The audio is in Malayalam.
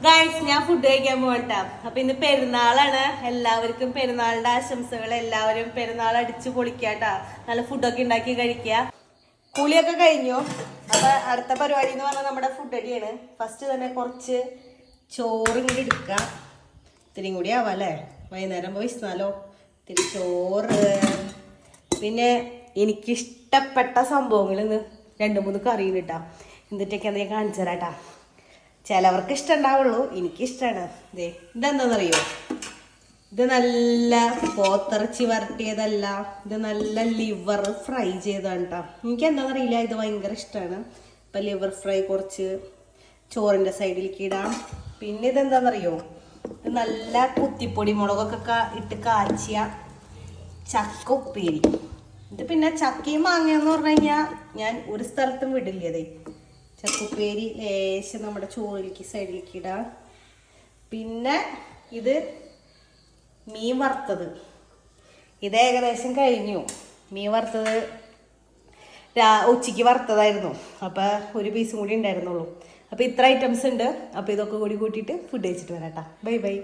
ഗൈസ്, ഞാൻ ഫുഡ് കഴിക്കാൻ പോകട്ടാ. അപ്പൊ ഇന്ന് പെരുന്നാളാണ്. എല്ലാവർക്കും പെരുന്നാളിന്റെ ആശംസകൾ. എല്ലാവരും പെരുന്നാൾ അടിച്ചു പൊളിക്കാട്ടാ. നല്ല ഫുഡൊക്കെ ഉണ്ടാക്കി കഴിക്കുക. കുളിയൊക്കെ കഴിഞ്ഞു. അപ്പൊ അടുത്ത പരിപാടി എന്ന് പറഞ്ഞാൽ നമ്മുടെ ഫുഡ് അടിയാണ്. ഫസ്റ്റ് തന്നെ കുറച്ച് ചോറ് ഇങ്ങോട്ട് എടുക്കുക. ഇത്തിരിയും കൂടി ആവാം അല്ലേ? വൈകുന്നേരം പോയി ഇന്നാലോ. ഇത്തിരി ചോറ്, പിന്നെ എനിക്കിഷ്ടപ്പെട്ട സംഭവങ്ങൾ ഇന്ന് 2-3 കറിയും കിട്ടാ. എന്നിട്ടൊക്കെ എന്തെങ്കിലും കാണിച്ചു തരാട്ടാ. ചിലവർക്ക് ഇഷ്ടം ഉണ്ടാവുള്ളൂ, എനിക്കിഷ്ടമാണ്. ഇതെന്താണെന്നറിയോ? ഇത് നല്ല പോത്തിറച്ചി വരട്ടിയതല്ല, ഇത് നല്ല ലിവർ ഫ്രൈ ചെയ്തതാണ് കേട്ടോ. എനിക്ക് എന്താണെന്നറിയില്ല, ഇത് ഭയങ്കര ഇഷ്ടമാണ്. അപ്പം ലിവർ ഫ്രൈ കുറച്ച് ചോറിൻ്റെ സൈഡിലേക്ക് ഇടാം. പിന്നെ ഇതെന്താണെന്നറിയോ? ഇത് നല്ല കുത്തിപ്പൊടി മുളകൊക്കെ ഇട്ട് കാച്ചിയ ചക്ക ഉപ്പേരി. ഇത് പിന്നെ ചക്കയും മാങ്ങയെന്ന് പറഞ്ഞു കഴിഞ്ഞാൽ ഞാൻ ഒരു സ്ഥലത്തും വിടില്ലതേ. ചക്കുപ്പേരി ലേശം നമ്മുടെ ചോറിലേക്ക് സൈഡിലേക്ക് ഇടാം. പിന്നെ ഇത് മീൻ വറുത്തത്. ഇത് ഏകദേശം കഴിഞ്ഞു. മീൻ വറുത്തത് ഉച്ചയ്ക്ക് വറുത്തതായിരുന്നു. അപ്പം ഒരു പീസും കൂടി ഉണ്ടായിരുന്നുള്ളൂ. അപ്പോൾ ഇത്ര ഐറ്റംസ് ഉണ്ട്. അപ്പോൾ ഇതൊക്കെ കൂടി കൂട്ടിയിട്ട് ഫുഡ് കഴിച്ചിട്ട് വരാം കേട്ടോ. Bye bye.